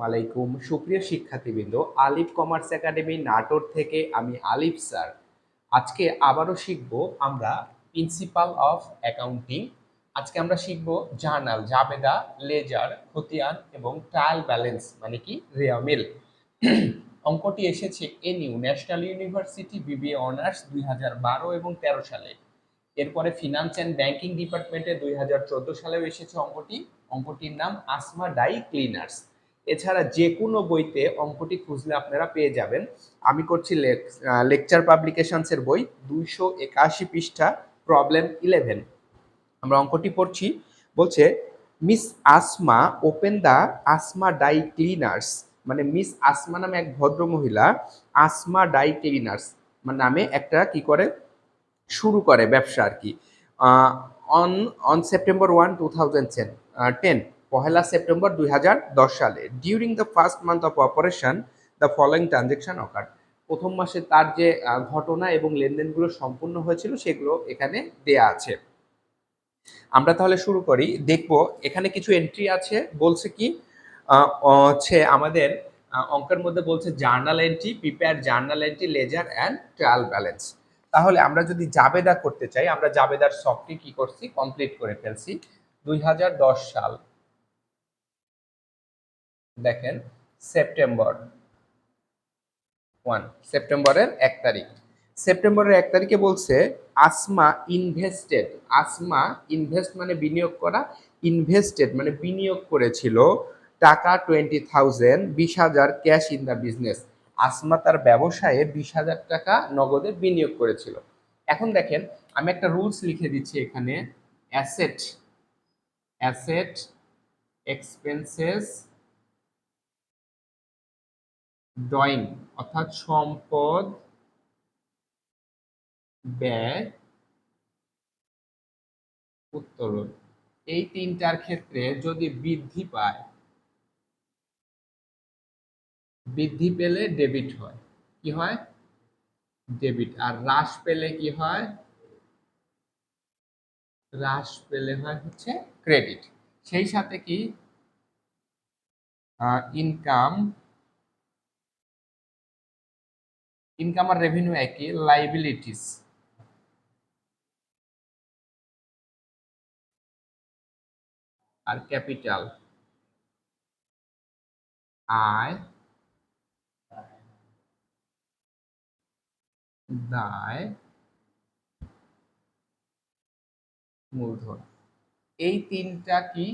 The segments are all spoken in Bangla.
আলাইকুম সুপ্রিয় শিক্ষার্থীবৃন্দ, আলিফ কমার্স একাডেমি নাটোর থেকে আমি আলিফ স্যার। আজকে আবারও শিখব আমরা প্রিন্সিপাল অফ অ্যাকাউন্টিং। আজকে আমরা শিখব জার্নাল, জাবেদা, লেজার, খতিয়ান এবং ট্রায়াল ব্যালেন্স মানে কি রেওয়ামিল। অঙ্কটি এসেছে NU national university BBA honours 2012 এবং 13 সালে। এরপরে ফিনান্স অ্যান্ড ব্যাংকিং ডিপার্টমেন্টে 2014 সালেও এসেছে অঙ্কটি। অঙ্কটির নাম আসমা ডাই ক্লিনার্স। এছাড়া যে কোনো বইতে অঙ্কটি খুঁজলে আপনারা পেয়ে যাবেন। আমি করছি লেকচার পাবলিকেশনসের বই 281 পৃষ্ঠা, প্রবলেম 11। আমরা অঙ্কটি পড়ছি। বলছে Miss Asma open the Asma dye cleaners, মানে মিস আসমা নামে এক ভদ্র মহিলা আসমা ডাই ক্লিনার্স নামে একটা কি করে শুরু করে ব্যবসা আর কি। অন অন সেপ্টেম্বর 1, 2010, পহেলা সেপ্টেম্বর 2010 সালে। During the first month of operation the following transaction occur. প্রথম মাসে তার যে ঘটনা এবং লেনদেনগুলো সম্পূর্ণ হয়েছিল সেগুলো এখানে দেয়া আছে। আমরা তাহলে শুরু করি। দেখব এখানে কিছু এন্ট্রি আছে। বলছে কি হচ্ছে আমাদের অঙ্কের মধ্যে বলছে journal entry, prepare journal entry, ledger and trial balance. তাহলে আমরা যদি জাবেদা করতে চাই, আমরা জাবেদার সবটি কি করছি, কমপ্লিট করে ফেলছি। 2010 সাল, দেখেন সেপ্টেম্বর 1, সেপ্টেম্বরের 1 তারিখ। সেপ্টেম্বরের 1 তারিখে বলছে আসমা ইনভেস্টেড, আসমা ইনভেস্ট মানে বিনিয়োগ করা, ইনভেস্টেড মানে বিনিয়োগ করেছিল টাকা 20,000, 20,000 cash in the business. Asma তার ব্যবসায়ে 20,000 টাকা নগদে বিনিয়োগ করেছিল। এখন দেখেন আমি একটা রুলস লিখে দিচ্ছি এখানে, অ্যাসেট, অ্যাসেট এক্সপেন্সেস ড্রয়িং, অর্থাৎ সম্পদ ব্যয় উত্তোলন, এই তিনটার ক্ষেত্রে যদি বৃদ্ধি পায়, বৃদ্ধি পেলে ডেবিট হয়, কি হয় ডেবিট, আর হ্রাস পেলে কি হয়, হ্রাস পেলে হয় হচ্ছে ক্রেডিট। সেই সাথে কি ইনকাম, ইনকাম আর রেভিনিউ একই, লাইবিলিটিস আর ক্যাপিটাল, আয়, দায়, মূলধন, এই তিনটা কি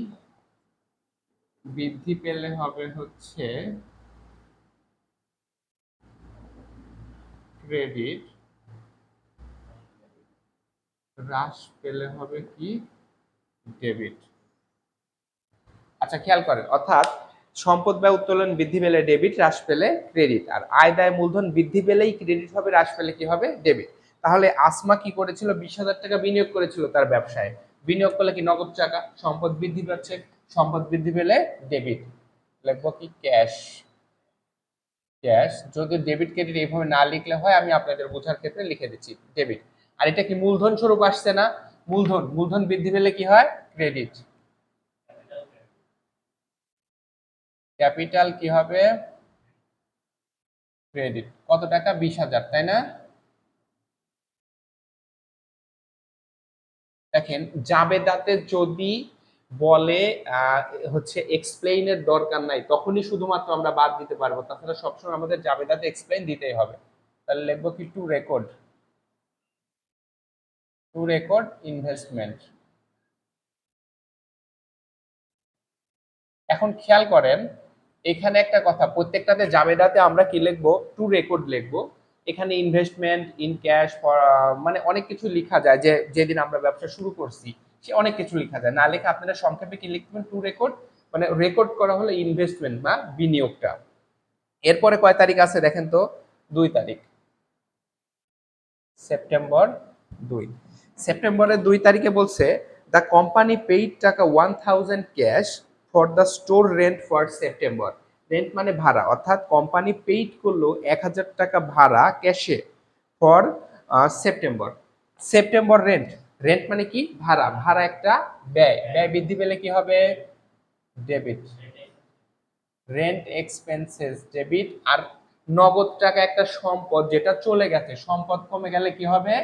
বৃদ্ধি পেলে হবে হচ্ছে ক্রেডিট, হ্রাস পেলে হবে কি ডেবিট। আচ্ছা খেয়াল করেন, অর্থাৎ সম্পদ ব্যয় উত্তোলন বৃদ্ধি পেলে ডেবিট, হ্রাস পেলে ক্রেডিট, আর আয় দায় মূলধন বৃদ্ধি পেলেই ক্রেডিট হবে, হ্রাস পেলে কি হবে ডেবিট। তাহলে আসমা কি করেছিল, 20,000 টাকা বিনিয়োগ করেছিল তার ব্যবসায়। বিনিয়োগ করলে কি নগদ টাকা, সম্পদ বৃদ্ধি পাচ্ছে, সম্পদ বৃদ্ধি পেলে ডেবিট, লিখবো কি ক্যাশ, ক্যাশ। যদি ডেবিট ক্রেডিট এইভাবে না লিখলে হয়, আমি আপনাদের বোঝার ক্ষেত্রে লিখে দিচ্ছি ডেবিট। আর এটা কি মূলধন স্বরূপ আসছে না, মূলধন, মূলধন বৃদ্ধি পেলে কি হয় ক্রেডিট, ক্যাপিটাল কি হবে ক্রেডিট। কত টাকা, 20,000, তাই না? দেখেন জাবেদাতে যদি বলে হচ্ছে এক্সপ্লেইনের দরকার নাই, তখনই শুধুমাত্র আমরা বাদ দিতে পারবো, তাছাড়া সবসময় আমাদের জাবেদাতে এক্সপ্লেইন দিতেই হবে। তাহলে লিখবো কি two record, two record investment. এখন খেয়াল করেন এখানে একটা কথা, প্রত্যেকটাতে জাবেদাতে আমরা কি লিখবো, টু রেকর্ড লিখবো। এখানে ইনভেস্টমেন্ট, ইন ক্যাশ, মানে অনেক কিছু লেখা যায়, যে যেদিন আমরা ব্যবসা শুরু করছি সে অনেক কিছু লেখা যায়। না লেখা আপনারা সংক্ষেপে কি লিখবেন, টু রেকর্ড, মানে রেকর্ড করা হলো ইনভেস্টমেন্ট বা বিনিয়োগটা। এরপরে কয় তারিখ আছে দেখেন তো, 2 তারিখ, সেপ্টেম্বর 2। সেপ্টেম্বরের 2 তারিখে বলছে দ্য কোম্পানি পেইড টাকা 1,000 cash for the store rent for September. Rent মানে ভাড়া, অর্থাৎ কোম্পানি পেইড করলো 1,000 টাকা ভাড়া ক্যাশে for September. September rent, rent মানে কি ভাড়া, ভাড়া একটা ব্যয়, ব্যয় বৃদ্ধি পেলে কি হবে ডেবিট, রেন্ট এক্সপেন্সেস ডেবিট। আর নগদ টাকা একটা সম্পদ, যেটা চলে গেছে, সম্পদ কমে গেলে কি হবে?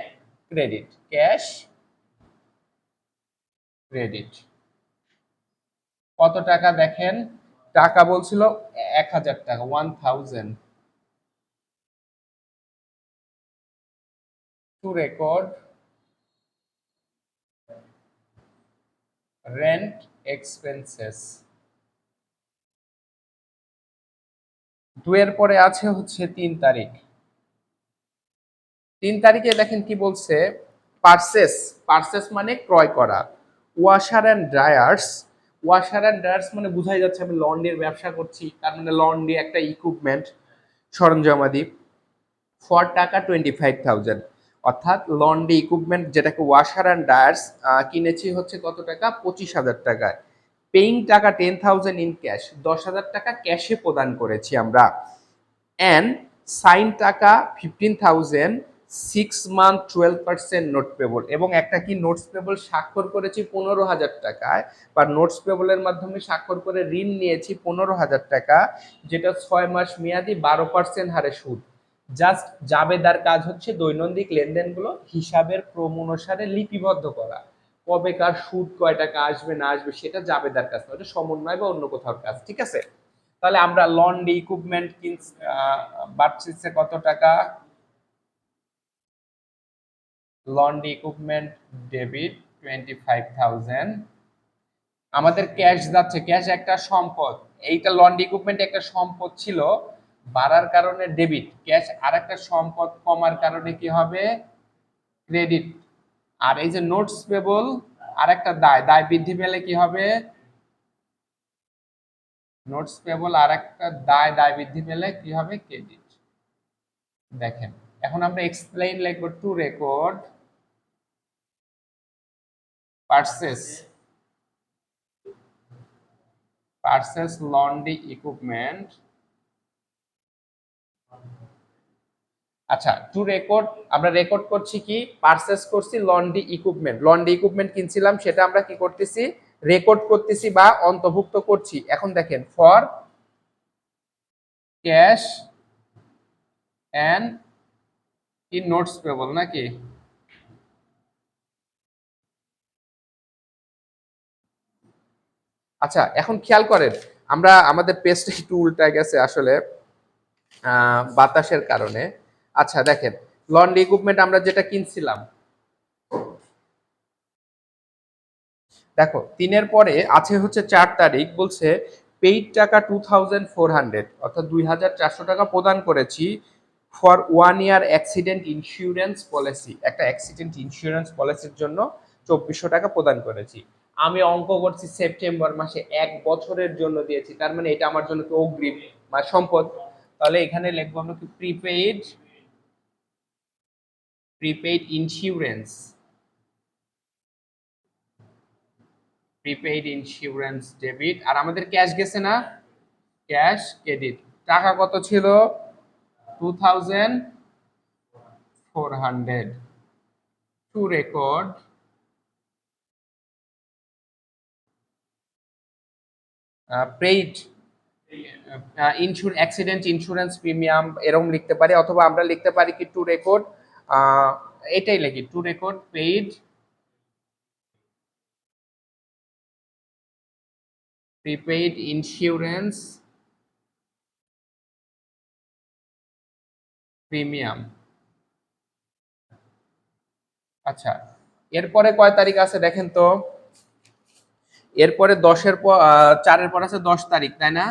ক্রেডিট। Cash credit. কত টাকা দেখেন, টাকা বলছিল 1000 টাকা, 1000। Two record rent expenses. 2 এর পরে আছে হচ্ছে 3 তারিখ। 3 তারিখে দেখেন কি বলছে, পারচেস। পারচেস মানে ক্রয় করা। Washer and dryers. Washer and dryers মানে বোঝাই যাচ্ছে আমি লন্ড্রির ব্যবসা করছি, তার মানে লন্ড্রি একটা ইকুইপমেন্ট, সরঞ্জামাদি। ফর টাকা 25,000, অর্থাৎ লন্ড্রি ইকুইপমেন্ট যেটাকে ওয়াশার অ্যান্ড ড্রায়ার্স কিনেছি হচ্ছে কত টাকা? 25,000 টাকায়। পেইং টাকা 10,000 ইন ক্যাশ, 10,000 টাকা ক্যাশে প্রদান করেছি আমরা। অ্যান্ড সাইন টাকা 15,000, 6 মান্থ 12% নোট পেবল, এবং একটা কি নোটস পেবল স্বাক্ষর করেছি 15,000 টাকায়, বা নোটস পেবলের মাধ্যমে স্বাক্ষর করে ঋণ নিয়েছি 15,000 টাকা, যেটা 6 মাস মেয়াদি, 12% হারে সুদ। জাস্ট জাবেদার কাজ হচ্ছে দৈনন্দিন লেনদেনগুলো হিসাবের ক্রম অনুসারে লিপিবদ্ধ করা। কবেকার সুদ কয় টাকা আসবে না আসবে সেটা জাবেদার কাজ, ওটা সমন্বয় বা অন্য কোথাও কাজ, ঠিক আছে? তাহলে আমরা লন্ড্রি ইকুইপমেন্ট কিনছি, বাড়ছে কত টাকা? Laundry equipment debit 25,000। আমাদের ক্যাশ যাচ্ছে, ক্যাশ একটা সম্পদ, এইটা লন্ড্রি ইকুইপমেন্ট একটা সম্পদ ছিল, বাড়ার কারণে ডেবিট। ক্যাশ আর একটা সম্পদ কমার কারণে কি হবে? ক্রেডিট। আর এই যে নোটস পেবল, আর একটা দায়, দায় বৃদ্ধি পেলে কি হবে? নোটস পেবল আর একটা দায়, দায় বৃদ্ধি পেলে কি হবে? ক্রেডিট। দেখেন, এখন আমরা এক্সপ্লেইন লিখবো। Two record purchase laundry equipment. আচ্ছা, টু রেকর্ড, আমরা রেকর্ড করছি কি? পারচেস করছি লন্ড্রি ইকুইপমেন্ট, লন্ড্রি ইকুইপমেন্ট কিনছিলাম, সেটা আমরা কি করতেছি? রেকর্ড করতেছি বা অন্তর্ভুক্ত করছি। এখন দেখেন, ফর ক্যাশ অ্যান্ড কি নোটস পেবল নাকি? আচ্ছা, এখন খেয়াল করেন, আমরা আমাদের পেজটা একটু উল্টা গেছে আসলে বাতাসের কারণে। আচ্ছা দেখেন, লন্ড্রি ইকুইপমেন্ট আমরা যেটা কিনছিলাম, দেখো 3-এর পরে আছে হচ্ছে 4 তারিখ, বলছে পেইড টাকা 2,400, অর্থাৎ 2,400 টাকা প্রদান করেছি for 1 year accident insurance policy, একটা অ্যাক্সিডেন্ট ইন্স্যুরেন্স পলিসির জন্য 2,400 টাকা প্রদান করেছি। আমি অঙ্ক করছি সেপ্টেম্বর মাসে 1 বছরের জন্য দিয়েছি, তার মানে এটা আমার জন্য কি অগ্রিম বা সম্পদ? তাহলে এখানে লিখবো আমরা কি? Prepaid insurance, prepaid insurance debit. আর আমাদের ক্যাশ গেছে না? Cash credit. টাকা কত ছিল? 2,400। To record paid accident insurance premium, এরকম লিখতে পারি, অথবা আমরা লিখতে পারি কি? টু রেকর্ড, এটাই লিখি, two record paid prepaid insurance premium. আচ্ছা, এরপরে কয় তারিখ আছে দেখেন তো? এরপরে 4-এর পর আছে 10 তারিখ, তাই না?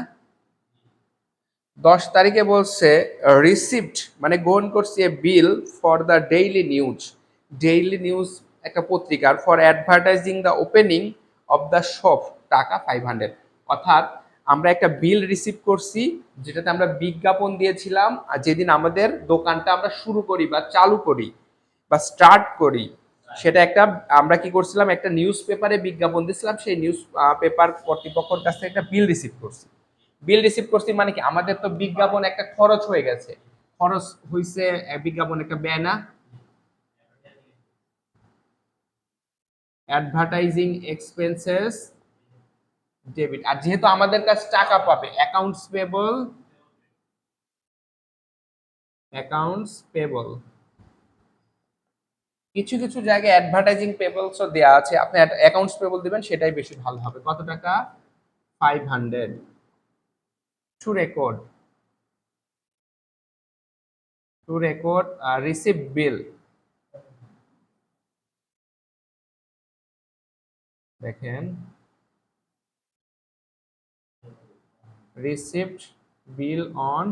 10 তারিখে বলছে রিসিভড, মানে গ্রহণ করছি a bill for the daily news. Daily news একটা পত্রিকার, for advertising the opening of the shop, টাকা 500। অর্থাৎ আমরা একটা বিল রিসিভ করছি, যেটাতে আমরা বিজ্ঞাপন দিয়েছিলাম, আর যেদিন আমাদের দোকানটা আমরা শুরু করি বা চালু করি বা স্টার্ট করি, সেটা একটা, আমরা কি করছিলাম? একটা নিউজ পেপারে বিজ্ঞাপন দিয়েছিলাম, সেই নিউজ পেপার কর্তৃপক্ষের কাছ থেকে একটা বিল রিসিভ করছি। বিল রিসিভ করছি মানে কি? আমাদের তো বিজ্ঞাপন একটা খরচ হয়ে গেছে, খরচ হইছে, বিজ্ঞাপন একটা ব্যয় না? Advertising expenses debit. আর যেহেতু আমাদের কাছে টাকা পাবে, অ্যাকাউন্টস পেবল। কিছু কিছু জায়গায় অ্যাডভার্টাইজিং পেবলসও দেওয়া আছে, আপনি অ্যাকাউন্টস পেবল দিবেন, সেটাই বেশি ভালো হবে। কত টাকা? 500। টু রেকর্ড রিসিভ বিল। দেখেন, received bill on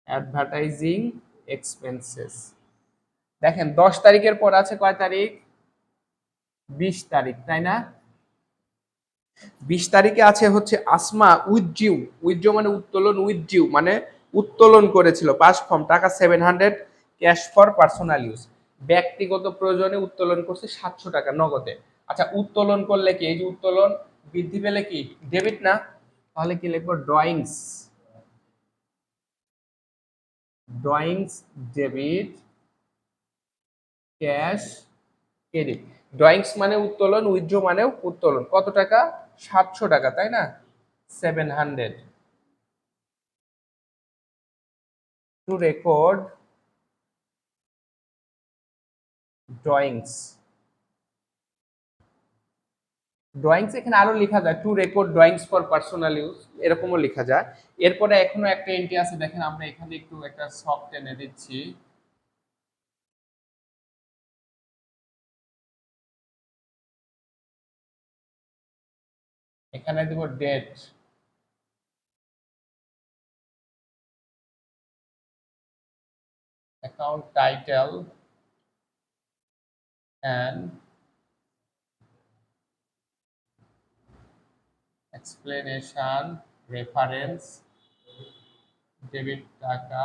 advertising expenses. দেখেন 10 তারিখের পর আছে কয় তারিখ? 20 তারিখ, তাই না? 20 তারিখে আছে হচ্ছে আসমা উইথড্রিউ। উইথড্রিউ মানে উত্তোলন, উইথড্রিউ মানে উত্তোলন করেছিল, পাস্ট ফর্ম, টাকা 700 ক্যাশ ফর পার্সোনাল ইউজ। ব্যক্তিগত প্রয়োজনে উত্তোলন করছে 700 টাকা নগদে। আচ্ছা, উত্তোলন করলে কি, এই যে উত্তোলন বৃদ্ধি পেলে কি ডেবিট না? তাহলে কি লিখবো? Drawings debit, cash credit. Drawings মানে উত্তোলন, উইথড্র মানেও উত্তোলন। কত টাকা? 700 টাকা, তাই না? 700 টু রেকর্ড ড্রয়িংস। ড্রয়িংস এখানে আরো লেখা যায়, two record drawings for personal use, এরকমও লেখা যায়। এরপরে এখনো একটা এন্ট্রি আছে, দেখেন আমরা এখানে একটু একটা সফট টেনে দিচ্ছি। এখানে দিব date, account title and explanation, reference, debit টাকা,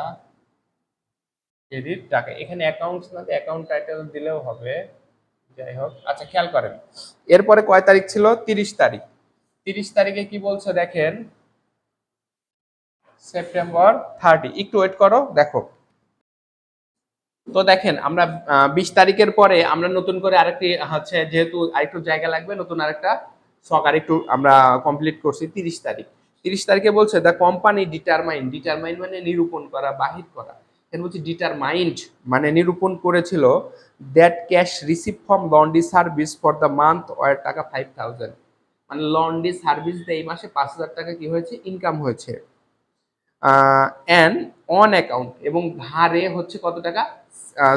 ক্রেডিট টাকা। এখানে অ্যাকাউন্টস না, অ্যাকাউন্ট টাইটেল দিলেও হবে, যাই হোক। আচ্ছা, খেয়াল করেন এরপরে কয় তারিখ ছিল? 30 তারিখ। 30 তারিখে কি বলছে দেখেন, সেপ্টেম্বর 30। একটু ওয়েট করো, দেখো। তো দেখেন আমরা 20 তারিখের পরে আমরা নতুন করে আরেকটি হচ্ছে, যেহেতু আরেকটু জায়গা লাগবে, নতুন আরেকটা শখ আরেকটু আমরা কমপ্লিট করছি। 30 তারিখ, 30 তারিখে বলছে দ্য কোম্পানি ডিটারমাইন। ডিটারমাইন মানে নিরূপণ করা, বাহির করা। এখানে বলছে ডিটারমাইন্ড মানে নিরূপণ করেছিল that cash receive from laundry service for the month were টাকা 5000। মানে লন্ড্রি সার্ভিস দিয়ে এই মাসে 5000 টাকা কি হয়েছে? ইনকাম হয়েছে। অ্যান্ড অন অ্যাকাউন্ট, এবং ধারে হচ্ছে কত টাকা?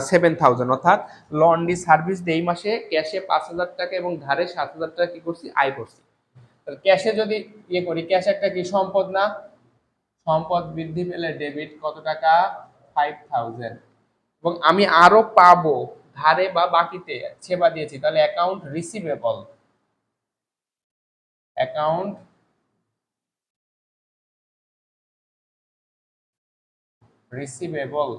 7000। অর্থাৎ লন্ড্রি সার্ভিস দিয়ে এই মাসে ক্যাশে 5000 টাকা এবং ধারে 7000 টাকা কি করছি? আয় করছি। ক্যাশে যদি ইয়ে করি, ক্যাশ একটা কি সম্পদ না? সম্পদ বৃদ্ধি পেলে ডেবিট কত টাকা? 5000। এবং আমি আরো পাবো ধারে বা বাকিতে, সেবা দিয়েছি, তাহলে account receivable. Account receivable,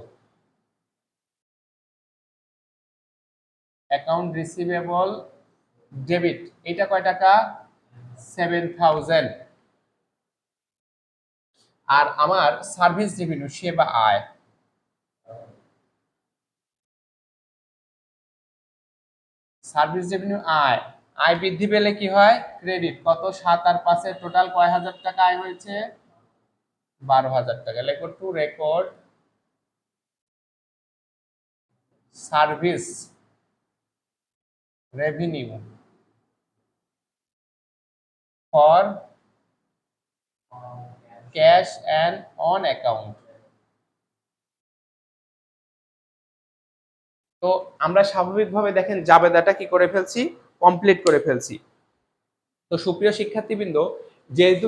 account receivable debit. এটা কয় টাকা? 7000। আর আমার সার্ভিস রেভিনিউ, সেবা আয়, সার্ভিস রেভিনিউ আয়, আয় বৃদ্ধি পেলে কি হয়? ক্রেডিট। কত? 7 আর 5 টোটাল কয় হাজার টাকা আয় হয়েছে? 12,000 টাকা। লেখো two record service revenue for cash and on account. তো আমরা স্বাভাবিকভাবে দেখেন জাবেদাটা কি করে ফেলছি? কমপ্লিট করে ফেলছি। তো সুপ্রিয় শিক্ষার্থীবৃন্দ, যেহেতু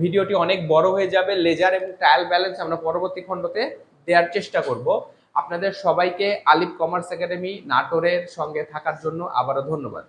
ভিডিওটি অনেক বড় হয়ে যাবে, লেজার এবং ট্রায়াল ব্যালেন্স আমরা পরবর্তী খণ্ডতে দেওয়ার চেষ্টা করব। আপনাদের সবাইকে আলিফ কমার্স একাডেমি নাটোরের সঙ্গে থাকার জন্য আবারও ধন্যবাদ।